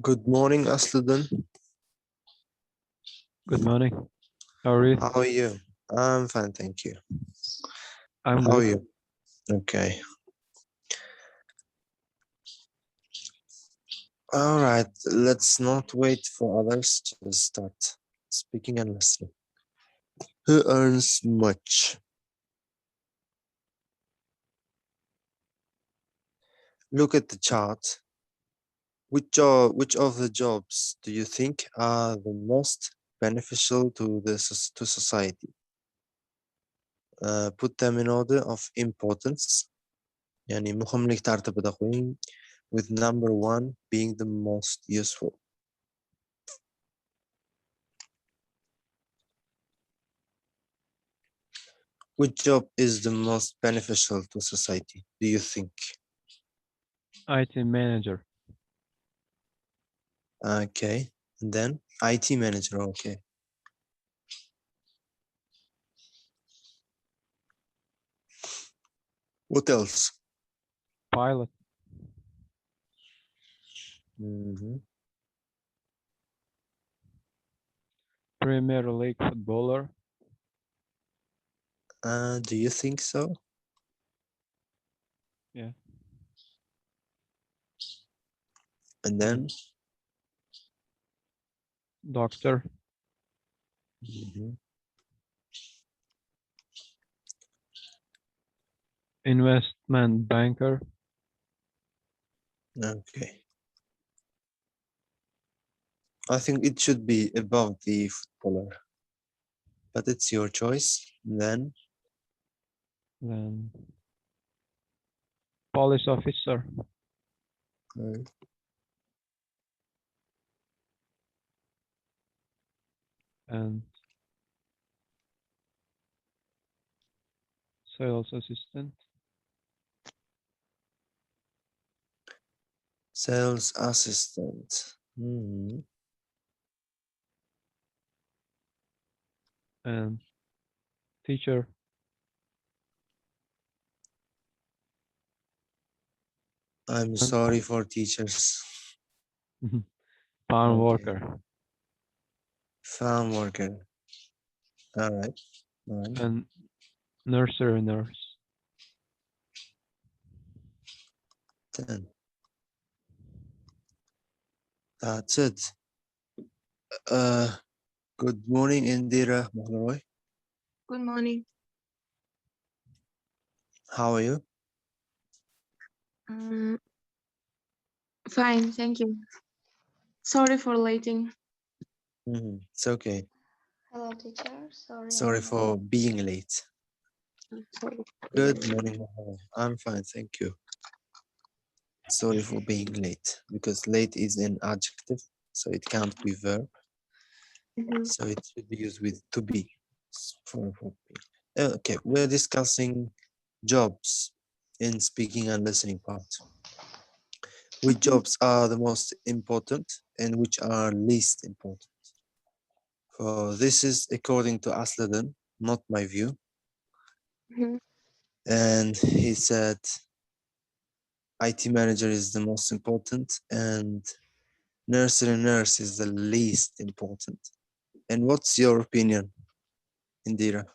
Good morning, Asluddin. Good morning. How are you? How are you? I'm fine, thank you. I'm How are good. you? Okay. All right. Let's not wait for others to start speaking and listening. Who earns much? Look at the chart. Which of the jobs do you think are the most beneficial to to society? Put them in order of importance. Yani muhimlik tartibida qo'ying, with number 1 being the most useful. Which job is the most beneficial to society, do you think? IT manager. Okay, and then IT manager, okay. What else? Pilot. Premier League footballer. Do you think so? Yeah. And then? Doctor. Investment banker. Okay. I think it should be above the footballer, but it's your choice. Then Police officer. And sales assistant. sales assistant. And teacher. I'm sorry for teachers. Farm Okay. worker. Farm worker. All right. And nursery nurse. 10. That's it. Good morning, Indira Mahaloy. Good morning. How are you? Fine, thank you. Sorry for waiting. It's okay. Hello, teacher. Sorry for being late. Sorry. Good morning, Mahaloy. I'm fine, thank you. Sorry for being late, because late is an adjective, so it can't be verb. So it should be used with to be. For being. Okay, we're discussing jobs in speaking and listening part. Which jobs are the most important and which are least important? So this is according to Asluddin, not my view. And he said IT manager is the most important and nursery nurse is the least important. And what's your opinion, Indira?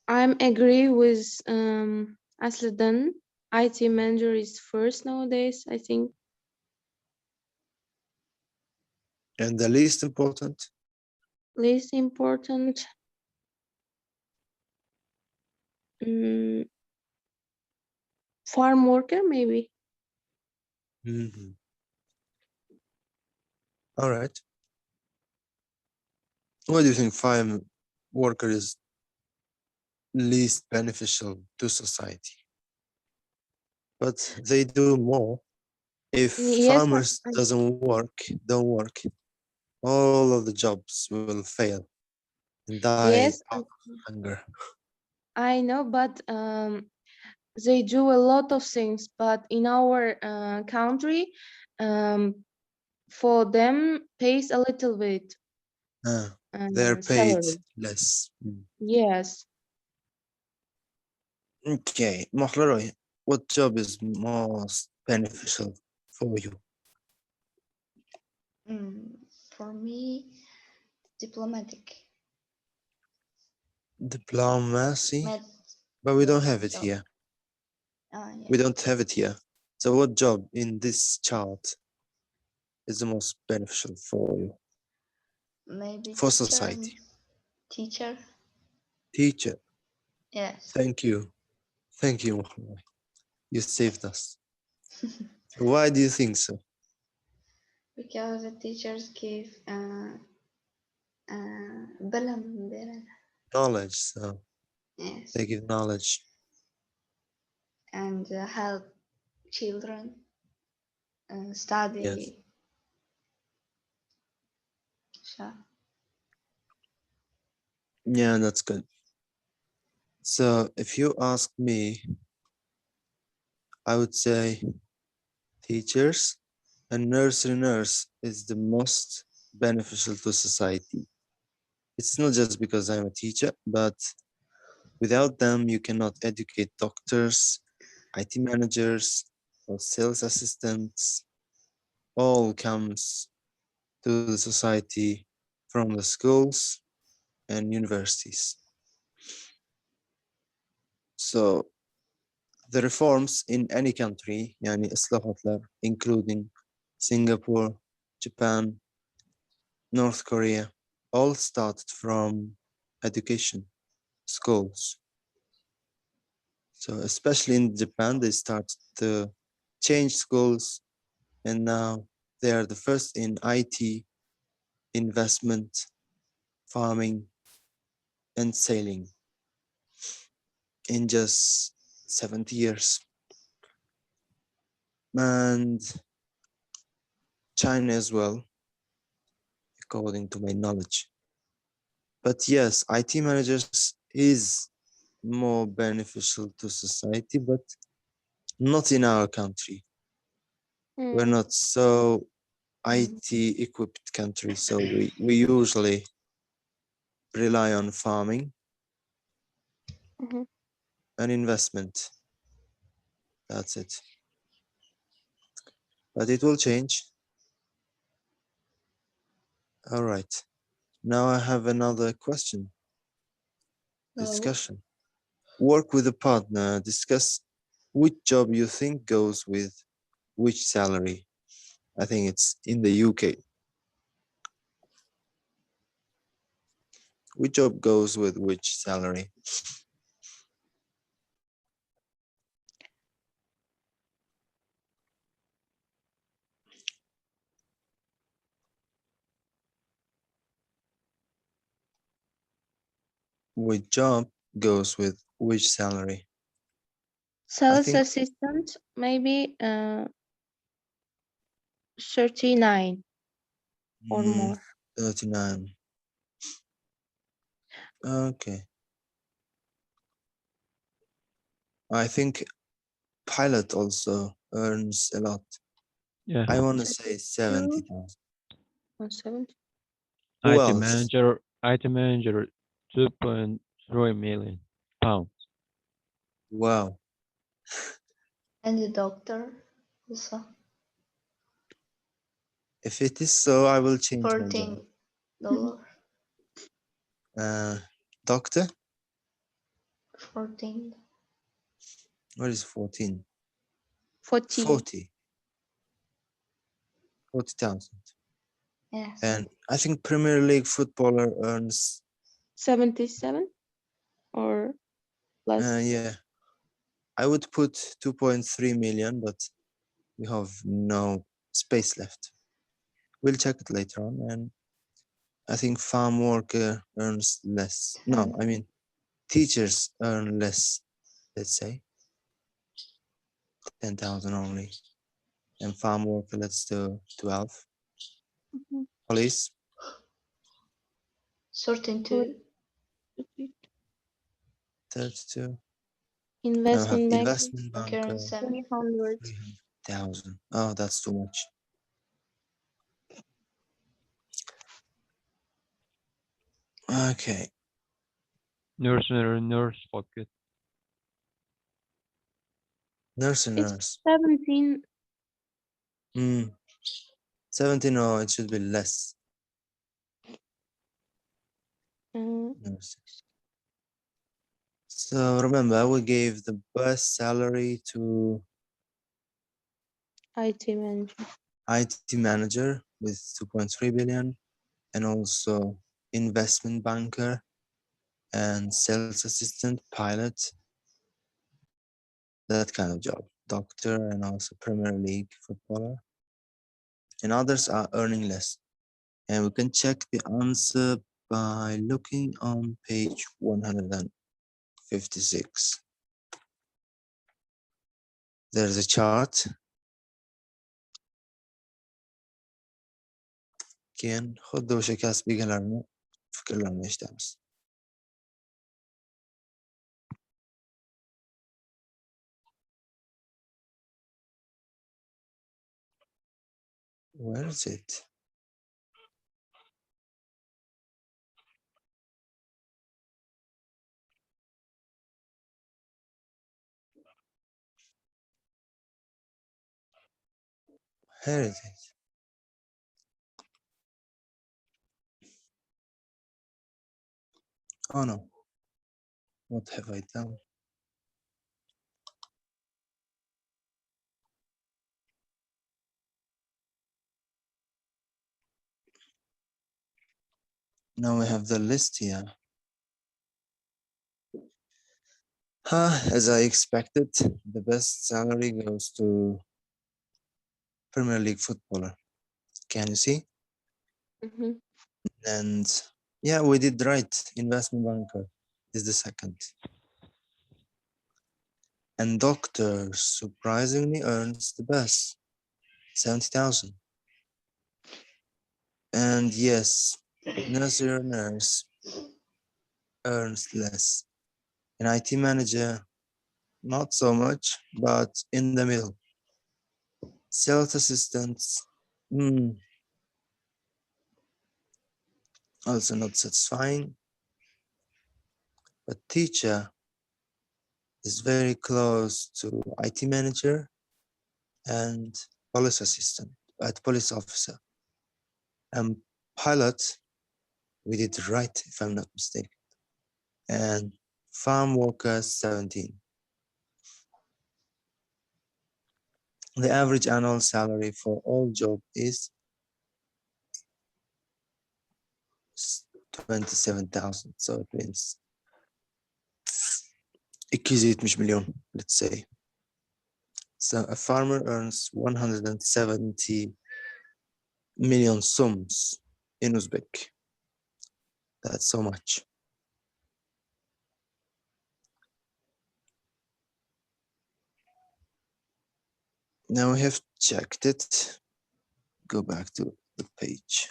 I'm agree with Asluddin. IT manager is first nowadays, I think. And the least important? Least important. Farm worker, maybe. All right. Why do you think farm worker is least beneficial to society? But they do more. If Yes, farmers don't work, all of the jobs will fail and die yes, of hunger. I know, but they do a lot of things. But in our country, for them pays a little bit. They're paid salary. less. Yes. Okay, Mahleroy, what job is most beneficial for you? For me, diplomatic. Diplomacy, Med, but we don't yes, have it job. here. Yeah. We don't have it here. So what job in this chart is the most beneficial for you? Maybe For teacher. society. Teacher. Teacher. Yes. Thank you. Thank you, Muhammad. You saved us. Why do you think so? Because the teachers give bilim. Knowledge. So Yes. they give knowledge. And help children study. Yes. So, Yeah, that's good. So if you ask me, I would say teachers and nurse is the most beneficial to society. It's not just because I'm a teacher, but without them, you cannot educate doctors, IT managers, or sales assistants. All comes to the society from the schools and universities. So the reforms in any country, يعني إصلاحاتlar, including Singapore, Japan, North Korea, all started from education, schools. So especially in Japan, they started to change schools, and now they are the first in IT, investment, farming, and sailing in just 70 years. And China as well, according to my knowledge. But yes, IT managers is more beneficial to society, but not in our country. We're not so IT equipped country, so we usually rely on farming and investment. That's it. But it will change. All right. Now I have another question. Discussion. Work with a partner. Discuss which job you think goes with which salary. I think it's in the UK. Which job goes with which salary? Which job goes with which salary? Sales think- assistant, maybe 39 or more. 39. Okay. I think pilot also earns a lot. Yeah. I want to say 70,000. 170. Who IT else? manager, 2.3 million pounds. Wow. and the doctor also If it is so, I will change my job. $14. Doctor? 14. What is 14? 40. 40,000. Yes. And I think Premier League footballer earns 77 or less. yeah. I would put 2.3 million, but we have no space left. We'll check it later on. And I think farm worker earns less. No, I mean teachers earn less, let's say 10,000 only. And farm worker, let's do 12. Police, 32. 32. Investment bank, Investment banker, Current 7. 300. 300,000. Oh, that's too much. Okay. Nurse pocket. Nurse and It's nurse. 17. 17, no, it should be less. Uh, Nurse. So remember, we gave the best salary to IT manager. IT manager with 2.3 billion, and also investment banker and sales assistant, pilot, that kind of job, doctor, and also Premier League footballer. And others are earning less. And we can check the answer by looking on page 156. There's a chart. Keyin xuddi o'sha kasb egalarini fikrlarini eshitamiz. Where is it? Here it is. Oh no. What have I done? Now we have the list here. As I expected, the best salary goes to Premier League footballer. Can you see? Mhm. And yeah, we did right. Investment banker is the second. And doctor surprisingly earns the best, 70,000. And yes, nurse earns less. An IT manager, not so much, but in the middle. Sales assistants, also not satisfying. But teacher is very close to IT manager and police assistant, police officer. And pilot, we did right, if I'm not mistaken. And farm worker, 17. The average annual salary for all job is 27,000. So it means 270 million, let's say. So a farmer earns 170 million sums in Uzbek. That's so much. Now we have checked it. Go back to the page.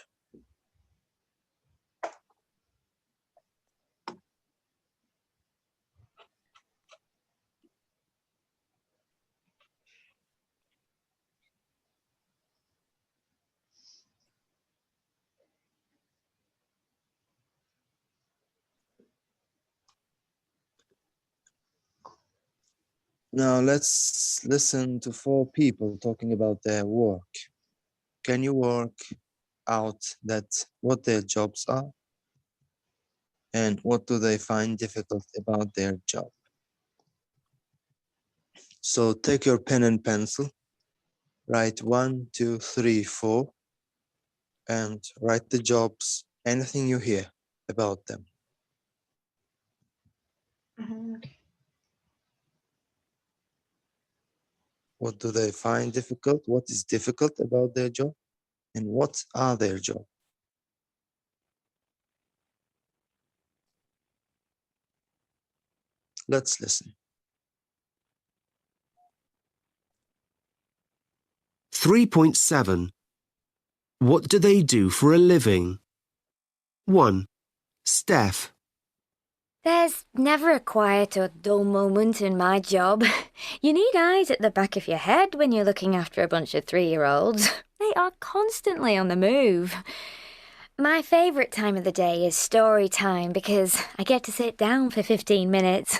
Now let's listen to 4 people talking about their work. Can you work out what their jobs are? And what do they find difficult about their job? So take your pen and pencil, write 1, 2, 3, 4, and write the jobs, anything you hear about them. Okay. What do they find difficult? What is difficult about their job? And what are their jobs? Let's listen. 3.7. What do they do for a living? 1. Steph. There's never a quiet or dull moment in my job. You need eyes at the back of your head when you're looking after a bunch of 3-year-olds. They are constantly on the move. My favourite time of the day is story time because I get to sit down for 15 minutes.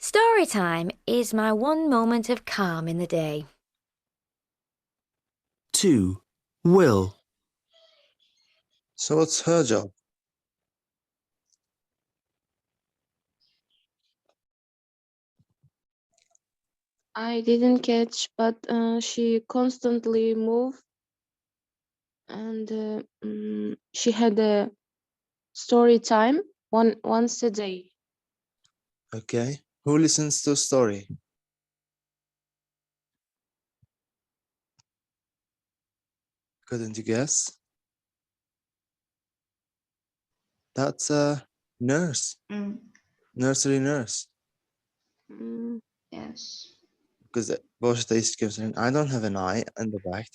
Story time is my one moment of calm in the day. 2. Will. So what's her job? I didn't catch, but she constantly moved, and she had a story time once a day. Okay. Who listens to story? Couldn't you guess? That's a nurse, Mm. nursery nurse. Mm, Yes. Because boshida eshitgan sayin, I don't have an eye and the back.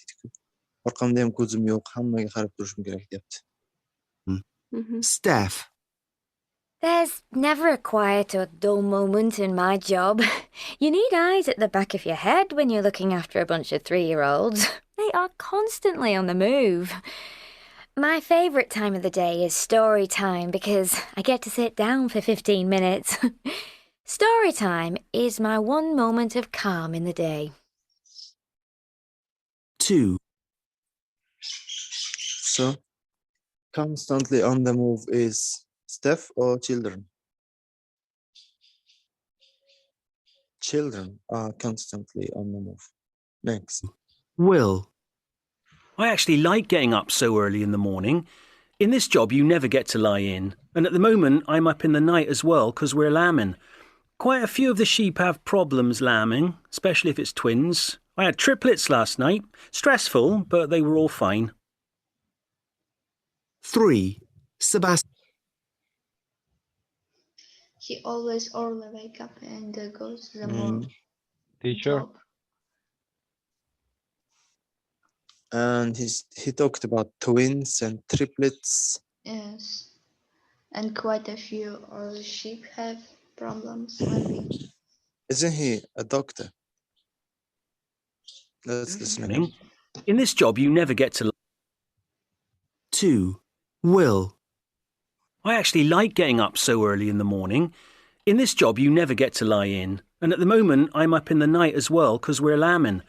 Orqamda ham ko'zim yo'q, hammaga qarab turishim kerak deyapti. mhm. Steph. There's never a quiet or dull moment in my job. You need eyes at the back of your head when you're looking after a bunch of 3-year-olds. They are constantly on the move. My favourite time of the day is story time because I get to sit down for 15 minutes. Story time is my one moment of calm in the day. 2. So, constantly on the move is Steph or children? Children are constantly on the move. Next. Will. I actually like getting up so early in the morning. In this job, you never get to lie in. And at the moment, I'm up in the night as well because we're lambing. Quite a few of the sheep have problems lambing, especially if it's twins. I had triplets last night. Stressful, but they were all fine. 3. Sebastian. He always early wake up and go to the Teacher. job. And he talked about twins and triplets. Yes. And quite a few early sheep have problems lambing. Isn't he a doctor? Let's listen again. In this job, you never get to... 2. Will. I actually like getting up so early in the morning. In this job, you never get to lie in. And at the moment, I'm up in the night as well because we're lambing.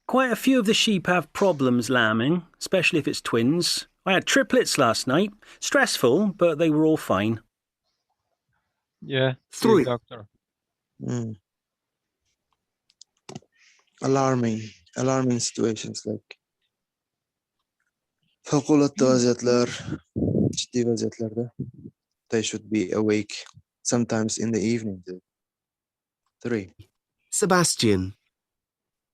Quite a few of the sheep have problems lambing, especially if it's twins. I had triplets last night. Stressful, but they were all fine. Yeah. 3. Doctor. Alarming situations like favqulodda vaziyatlar, jiddiy vaziyatlarda. They should be awake sometimes in the evening. 3. Sebastian.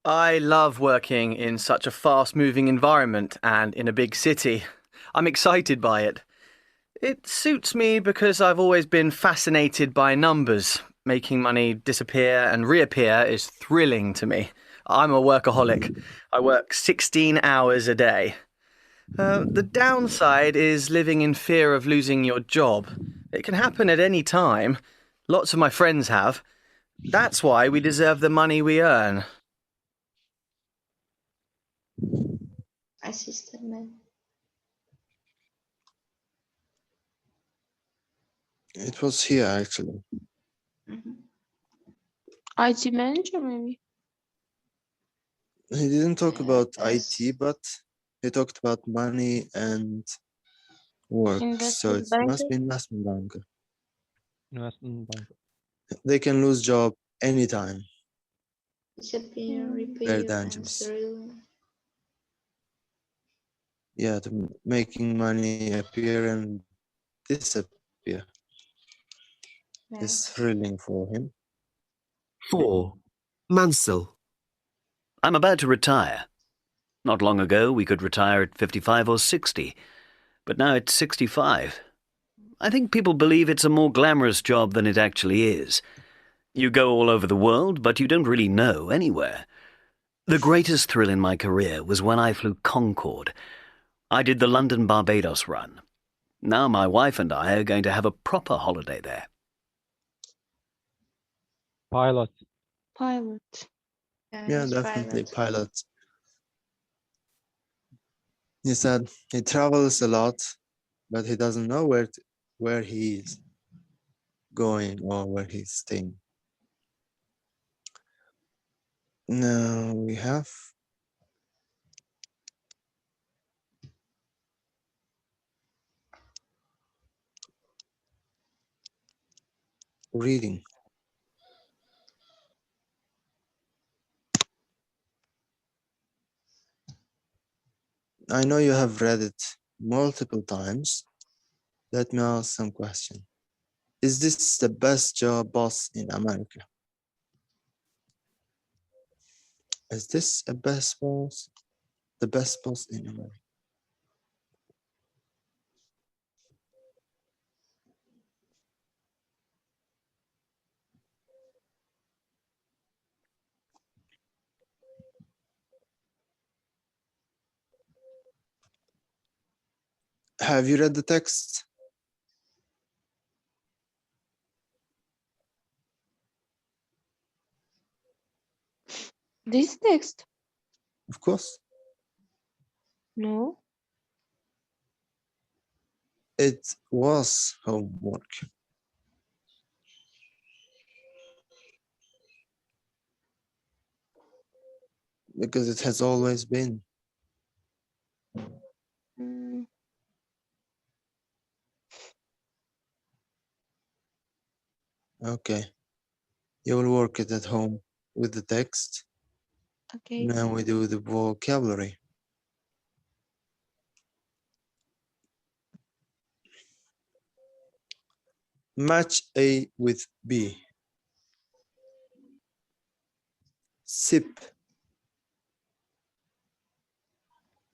I love working in such a fast-moving environment and in a big city. I'm excited by it. It suits me because I've always been fascinated by numbers. Making money disappear and reappear is thrilling to me. I'm a workaholic. I work 16 hours a day. The downside is living in fear of losing your job. It can happen at any time. Lots of my friends have. That's why we deserve the money we earn. Assistant man. It was here actually. IT manager, maybe. He didn't talk about Yes. IT, but he talked about money and work. So Investment it banker. must be investment banker. Investment bank. They can lose job anytime. Disappear, Mm. repair, and dangerous. thrill. Yeah, making money appear and disappear is Yes. thrilling for him. 4. Mansell. I'm about to retire. Not long ago, we could retire at 55 or 60, but now it's 65. I think people believe it's a more glamorous job than it actually is. You go all over the world, but you don't really know anywhere. The greatest thrill in my career was when I flew Concorde. I did the London-Barbados run. Now my wife and I are going to have a proper holiday there. Pilot. Pilot. Yeah, he's definitely pilot. pilot. He said he travels a lot, but he doesn't know where he is going or where he's staying. Now we have reading. I know you have read it multiple times. Let me ask some question. Is this the best job boss in America? Is this a best boss? The best boss in America? Have you read the text? This text? Of course. No. It was homework. Because it has always been. Mm, Okay. You will work it at home with the text. okay. Now we do the vocabulary. Match A with B. Sip.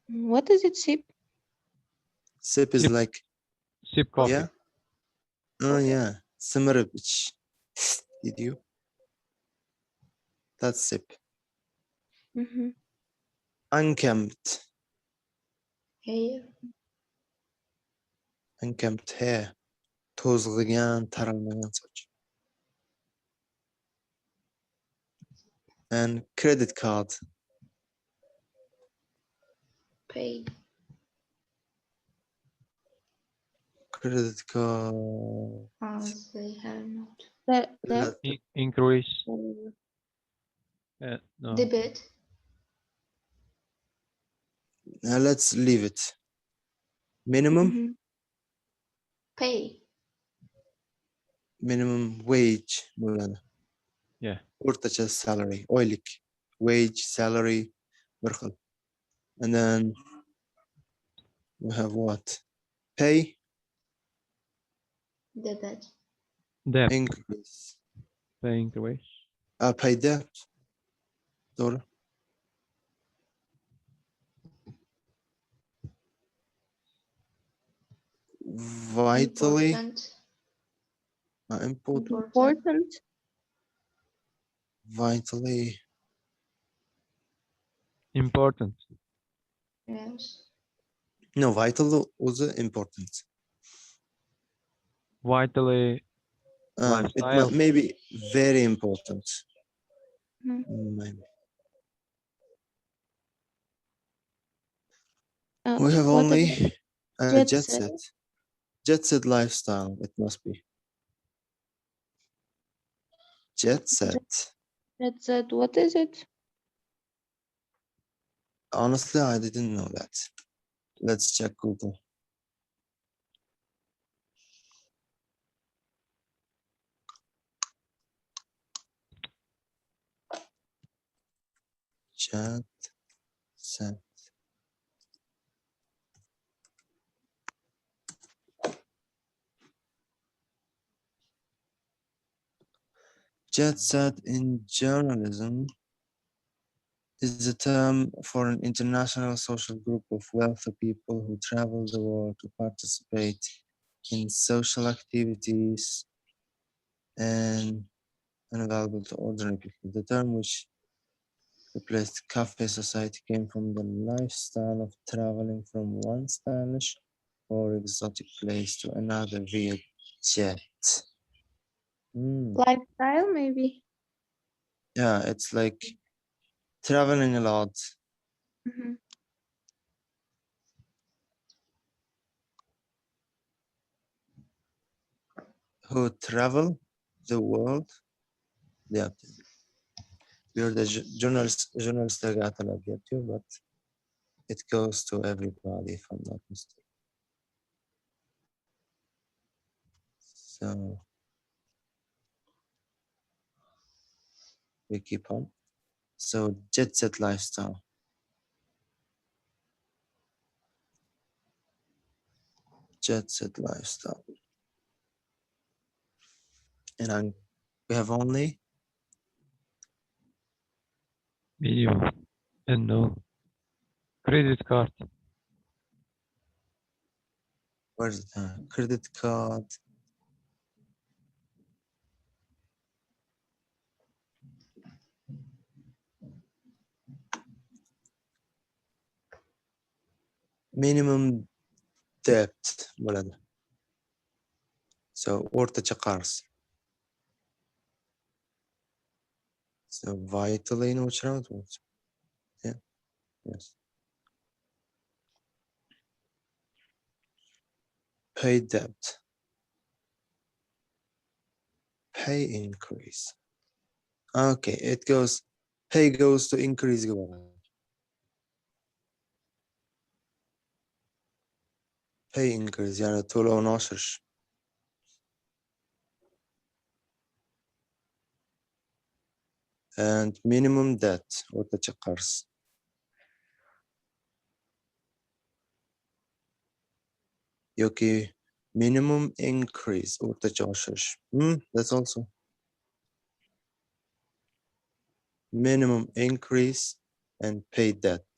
What is it, sip? Sip is Sip. like, Sip coffee. yeah? Oh, yeah. Sımırıbıç. Did you? That's sip. Mm-hmm. Unkempt. Hair. Unkempt hair. Tozlayan, taralmayan saç. And credit card. Pay. Credit card. As they have not. That Increase. No. Debit. Now let's leave it. Minimum. Mhm. Pay. Minimum wage. Yeah. Ortacha salary. Oylik. Wage, salary. Birkhil. And then we have what? Pay. Debit. Debt. Increase. Pay increase. Pay debt. Doğru. Vitally Important. important. Important. Vitally Important. Yes. no, vital was important. Vitally. It Lifestyle. may be very important. Mhm. Maybe. Uh, We have what only about jet jet set. set? Jet set lifestyle. It must be jet set. Jet set. What is it? Honestly, I didn't know that. Let's check Google. Jet set. Jet set in journalism is a term for an international social group of wealthy people who travel the world to participate in social activities and unavailable to ordinary people. The term which replaced cafe society came from the lifestyle of traveling from one stylish or exotic place to another via jet. Lifestyle, maybe. Yeah, it's like traveling a lot. Mhm. Who travel the world. Yeah. Bu yerda jurnalistlarga atalabyapti, but it goes to everybody if I'm not mistaken. So we keep on. So jet set lifestyle. Jet set lifestyle. And we have only Video. And no. Credit card. where's the credit card? Minimum debt bo'ladi. So o'rtacha qarz. So vitally o'chiramiz. Yeah. Yes. Pay debt. Pay increase. Okay, it goes. Pay goes to increase. Pay increase. Yani to'lovni oshirish. And minimum debt o'rtacha qarz. Yoki minimum increase o'rtacha oshirish. That's also minimum increase and pay debt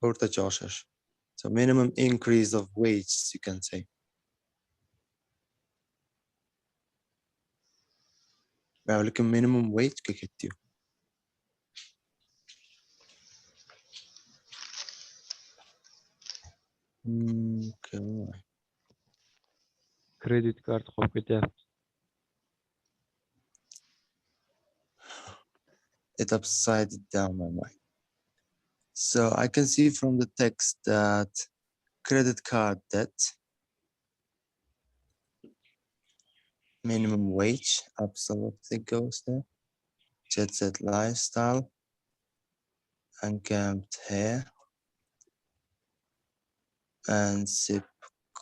o'rtacha oshirish. So minimum increase of wage, you can say. Lekin minimum wage ga ketdi. Okay. Credit card qolib ketyapti. It upside down my mind. So I can see from the text that credit card debt, minimum wage absolutely goes there. Jet set lifestyle, unkempt hair, and sip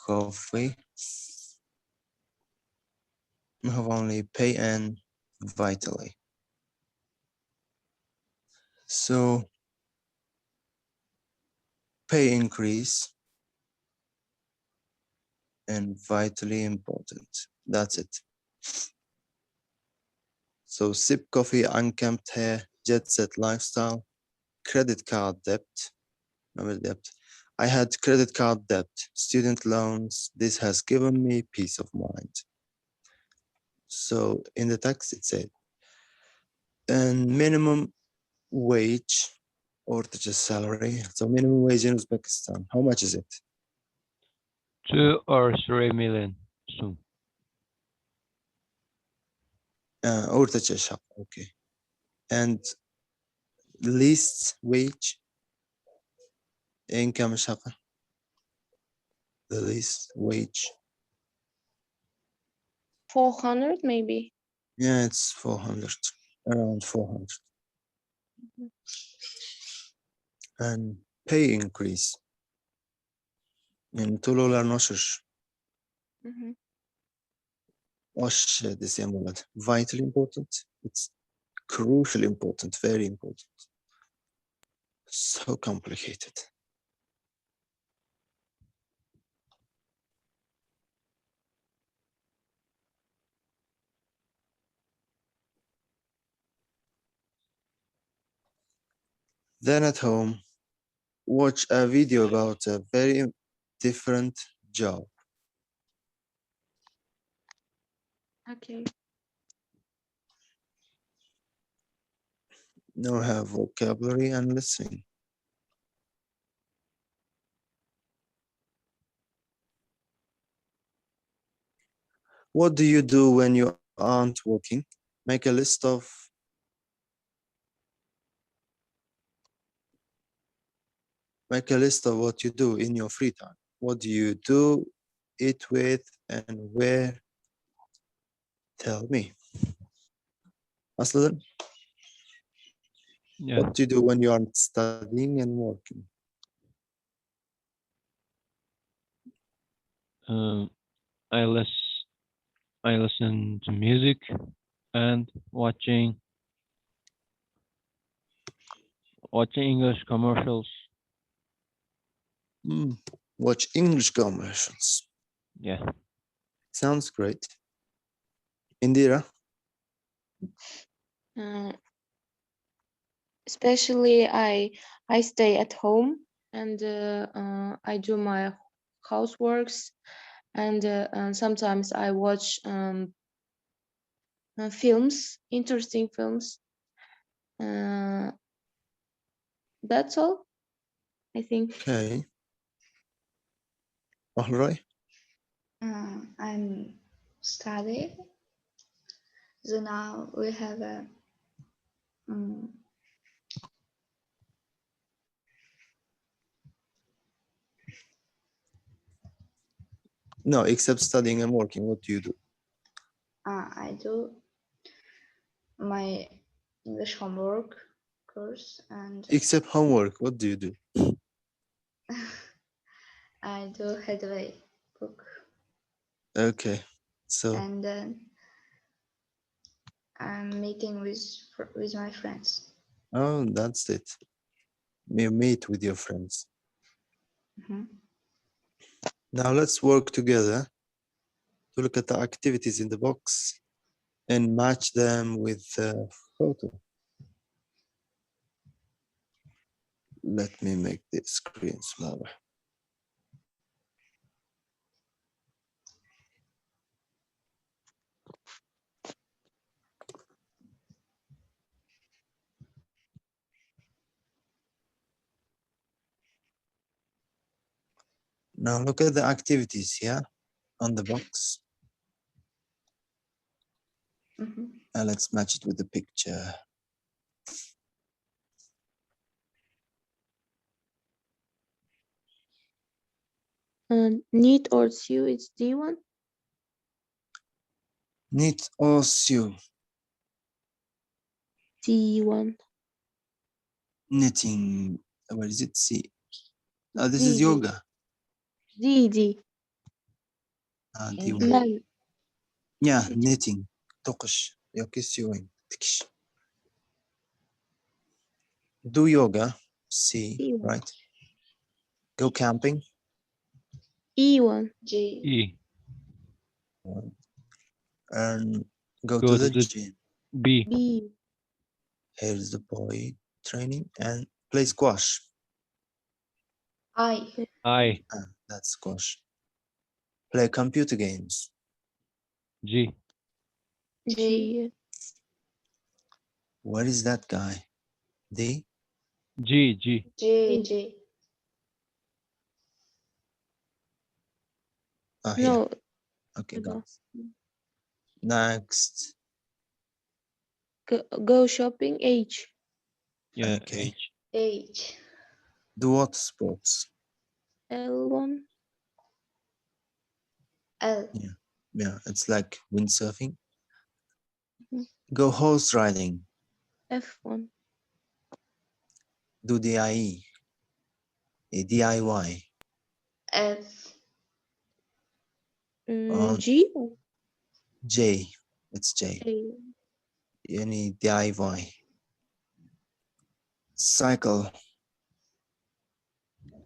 coffee. We have only pay and vitally. So pay increase and vitally important. That's it. So sip coffee, unkempt hair, jet set lifestyle, credit card debt. Remember debt. I had credit card debt, student loans. This has given me peace of mind. So in the text it said, and minimum wage or just salary. So minimum wage in Uzbekistan, how much is it? 2 or 3 million soon. O'rtacha shaq, okay. And least wage, income shaq, the least wage. 400 maybe. Yeah, it's 400, around 400. And pay increase. And to'lovlarni oshirish. Desam bo'ladi. Vitally important. It's crucially important, very important. So complicated. Then at home, watch a video about a very different job. Okay. Now have vocabulary and listening. What do you do when you aren't working? Make a list of what you do in your free time. What do you do, eat with, and where? Tell me. Aslan, Yeah. what do you do when you aren't studying and working? I listen to music and watching English commercials. Watch English commercials. Yeah. Sounds great. Indira? Especially I stay at home and I do my houseworks and sometimes I watch films, interesting films. That's all, I think. Okay. Alright. I'm studying. So now we have a No, except studying and working, what do you do? I do my English homework course and Except homework, what do you do? I do Headway book Okay. So, and then I'm meeting with my friends. oh, that's it. You meet with your friends. Now let's work together to look at the activities in the box and match them with the photo. Let me make the screen smaller. Now look at the activities here on the box. And let's match it with the picture. Knit or sew, it's D1. Knit or sew. D1. Knitting. Where is it? C. Oh, this is D. yoga. D. D1. Man. Yeah, knitting. Toqish. Yoki sewing. Tikish. Do yoga. C. D1. Right. Go camping. E1. G. E. And go Go to the to the gym. B. B. Here's the boy training and play squash. I. I. That's squash. Play computer games. G. G. Where is that guy? D? G. G. G. G. Oh, here. No. Okay, got it. Next. Go shopping, H. Yeah. Okay. H. H. Do what sports? L1. L. Yeah, it's like windsurfing. Go horse riding. F1. Do DIE. DIY. F. G. J. It's J. A. Any DIY. Cycle.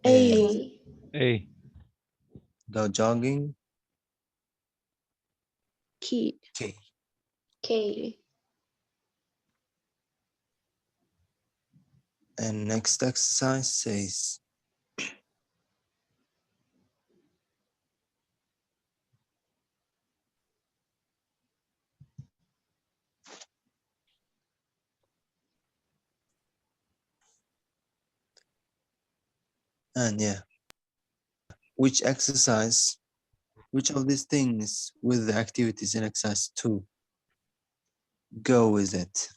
A1. A. Go jogging. Key. K. K. And next exercise says and yeah. Which exercise, which of these things with the activities in exercise 2 go with it?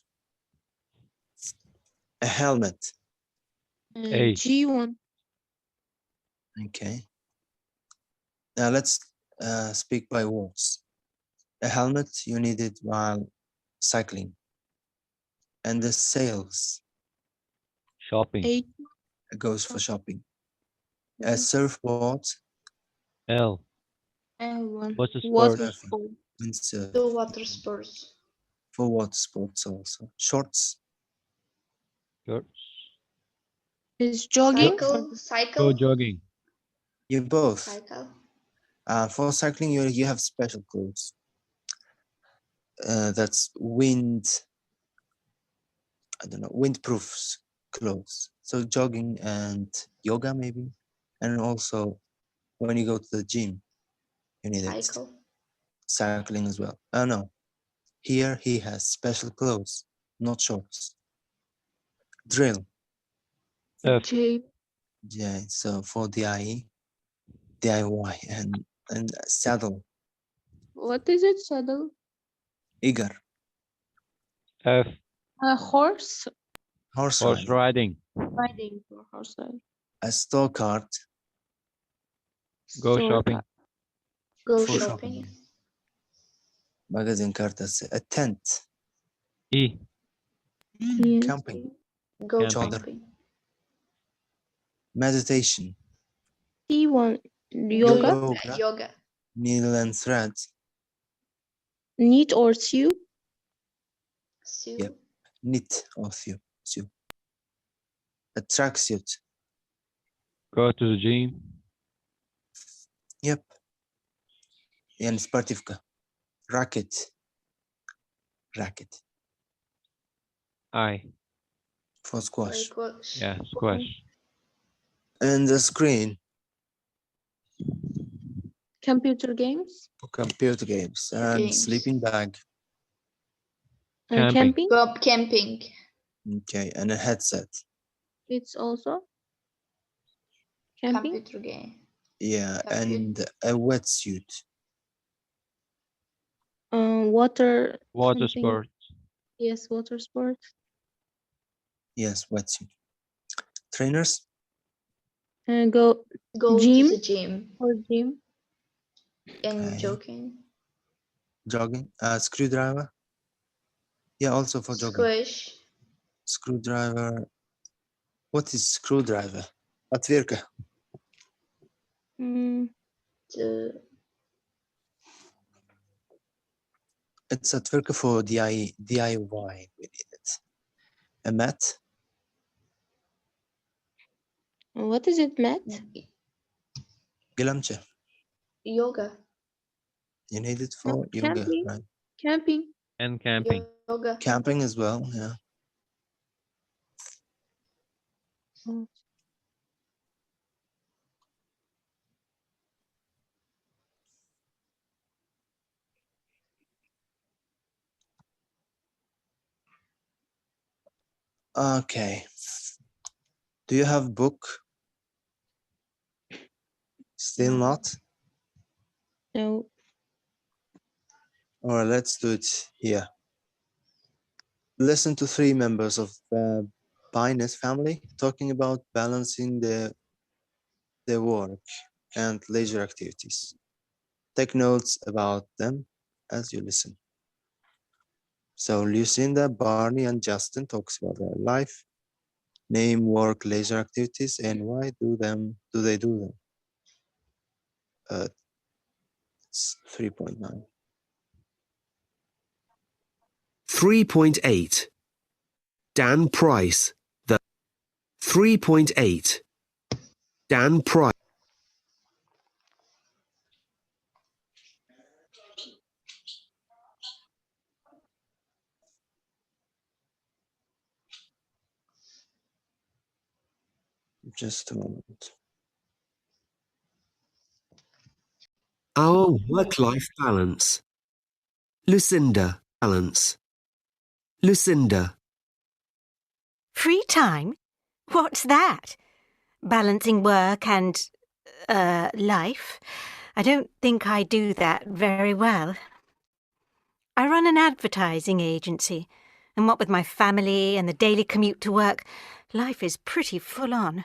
A helmet. A. G1. Okay. Now let's speak by words. A helmet you need it while cycling. And the sales Shopping. 8. goes for shopping. A Mhm. surfboard, L. And 1. What's the Water sport? sport. windsurf. The water sports. For water sports also. Shorts, Shorts. Is jogging. Cycle. Go Cycle. jogging. you both. Cycle. For cycling, you have special clothes. That's windproof clothes. So jogging and yoga maybe. And also when you go to the gym, you need it. Cycle. Cycling as well. Oh no, here he has special clothes, not shorts. Drill. F. J. Yeah, so for DIY and saddle. What is it? Saddle. Eager. F. A horse Horse Horse riding. riding. riding or horse riding. A store cart Go Store shopping. cart. Go for shopping. shopping. Magazine cartas. A tent. E. Yes. Camping. Go Camping. camping. Meditation. T1. Yoga. Yoga. Needle and thread. Knit or sew. Sew. Yep. Knit or sew. A tracksuit. Go to the gym. Yep. And sportivka. Racket. I. For squash. Squash. Yeah, squash. And the screen Computer games. for computer games. And Games. sleeping bag. Camping. Camping. Go camping. Okay. And a headset. It's also camping. Computer game. Yeah. Computer. And a wetsuit. Water. Water something. sport. Yes, water sport. Yes, wetsuit. Trainers. Go Go Gym. to the gym. or gym. And Okay. jogging. Jogging. Screwdriver. Yeah, also for jogging. Squish. Screwdriver. What is screwdriver? Отвертка. The It's отвертка for DIY. We need it. A mat. What is it, Matt? Gilamche. yoga. You need it No, for yoga, camping. right? Camping. And camping. Yoga. Camping as well, yeah. Okay. Do you have book? Still No. not? No. All right, let's do it here. Listen to 3 members of the Binus family talking about balancing their work and leisure activities. Take notes about them as you listen. So Lucinda, Barney, and Justin talks about their life, name, work, leisure activities, and why do they do them? It's 3.9. 3.8. Dan Price. The 3.8. Dan Price. Just a moment. Our work-life balance. Lucinda. Balance. Lucinda. Free time? What's that? Balancing work and, life? I don't think I do that very well. I run an advertising agency, and what with my family and the daily commute to work, life is pretty full on.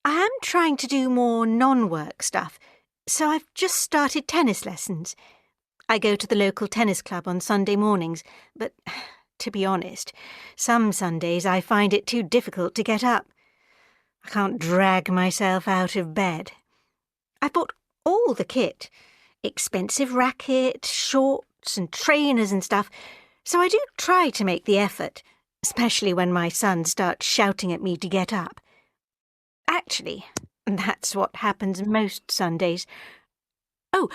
I am trying to do more non-work stuff, so I've just started tennis lessons. I go to the local tennis club on Sunday mornings, but to be honest. Some Sundays I find it too difficult to get up. I can't drag myself out of bed. I bought all the kit. Expensive racket, shorts and trainers and stuff. So I do try to make the effort, especially when my son starts shouting at me to get up. Actually, that's what happens most Sundays. Oh,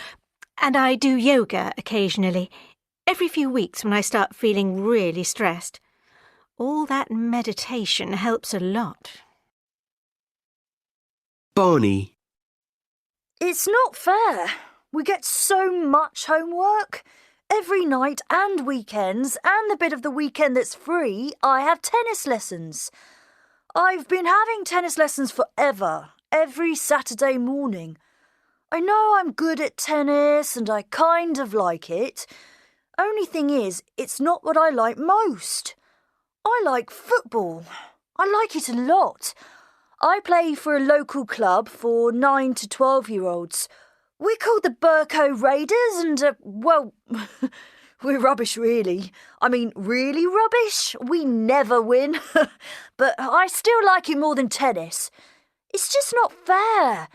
and I do yoga occasionally, every few weeks when I start feeling really stressed. All that meditation helps a lot. Barney, It's not fair. We get so much homework. Every night and weekends, and the bit of the weekend that's free, I have tennis lessons. I've been having tennis lessons forever, every Saturday morning. I know I'm good at tennis and I kind of like it. Only thing is, it's not what I like most. I like football. I like it a lot. I play for a local club for 9 to 12-year-olds. We're called the Burco Raiders and, well, we're rubbish really. I mean, really rubbish. We never win. But I still like it more than tennis. It's just not fair.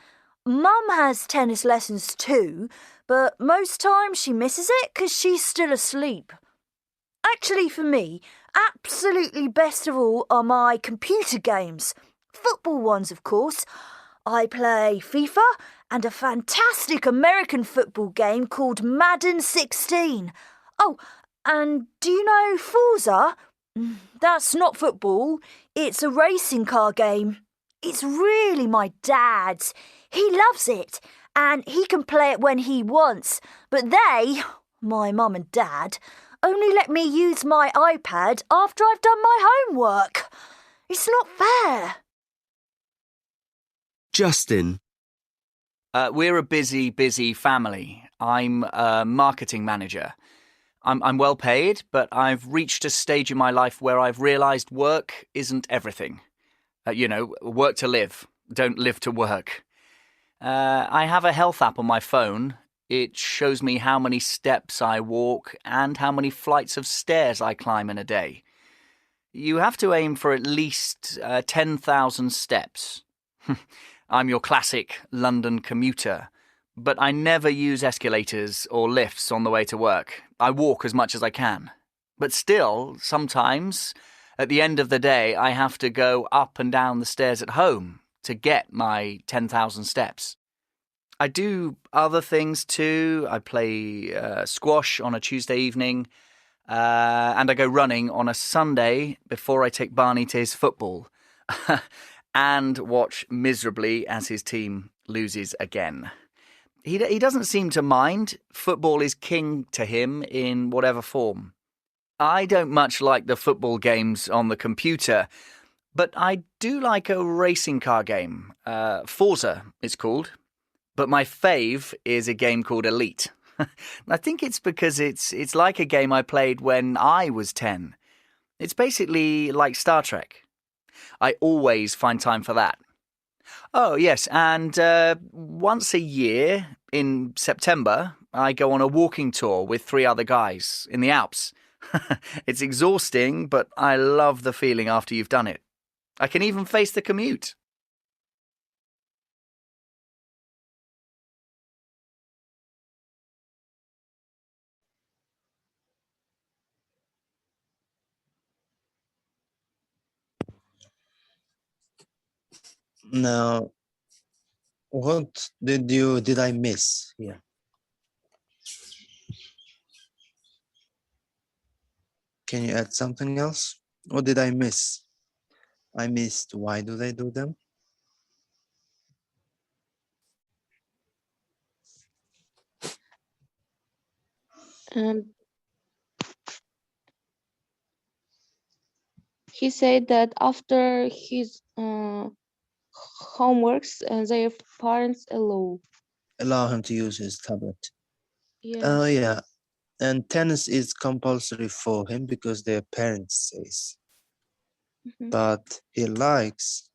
Mum has tennis lessons too, but most times she misses it because she's still asleep. Actually, for me, absolutely best of all are my computer games. Football ones, of course. I play FIFA and a fantastic American football game called Madden 16. Oh, and do you know Forza? That's not football. It's a racing car game. It's really my dad's. He loves it, and he can play it when he wants. But they, my mum and dad, only let me use my iPad after I've done my homework. It's not fair. Justin, We're a busy family. I'm a marketing manager. I'm well paid, but I've reached a stage in my life where I've realised work isn't everything. Work to live, don't live to work. I have a health app on my phone. It shows me how many steps I walk and how many flights of stairs I climb in a day. You have to aim for at least 10,000 steps. I'm your classic London commuter, but I never use escalators or lifts on the way to work. I walk as much as I can. But still, sometimes, at the end of the day, I have to go up and down the stairs at home to get my 10,000 steps. I do other things too. I play squash on a Tuesday evening, and I go running on a Sunday before I take Barney to his football. And watch miserably as his team loses again. He doesn't seem to mind. Football is king to him in whatever form. I don't much like the football games on the computer, but I do like a racing car game. Forza, it's called. But my fave is a game called Elite. I think it's because it's like a game I played when I was 10. It's basically like Star Trek. I always find time for that. Oh, yes, and once a year, in September, I go on a walking tour with 3 other guys in the Alps. It's exhausting, but I love the feeling after you've done it. I can even face the commute. Now, what did I miss here? Can you add something else? What did I miss? I missed why do they do them? He said that after his homeworks, their parents Allow him to use his tablet. Yeah. Oh, yeah. And tennis is compulsory for him because their parents says. But he likes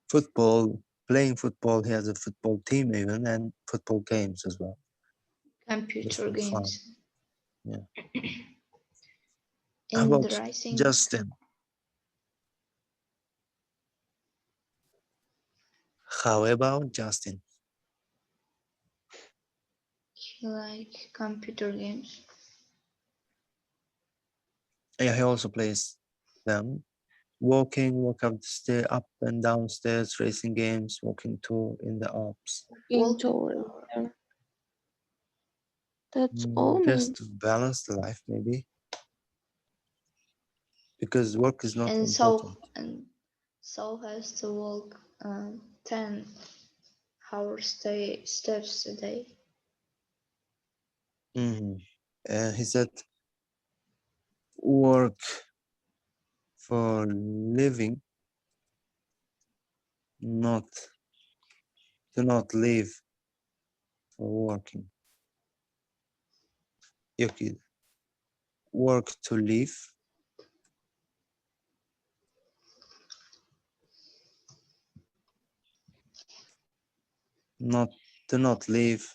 football, playing football. He has a football team even, and football games as well. Computer games. Yeah. How In the about rising, Justin? How about Justin? he like computer games. Yeah, he also plays them. Walk up and down stairs, racing games, walking tour in the Alps. Into that's all Just means. to balance the life, maybe. Because work is not And important. so has to walk 10 hours steps a day. He said, work for living, not live for working. Okay. Work to live. Not live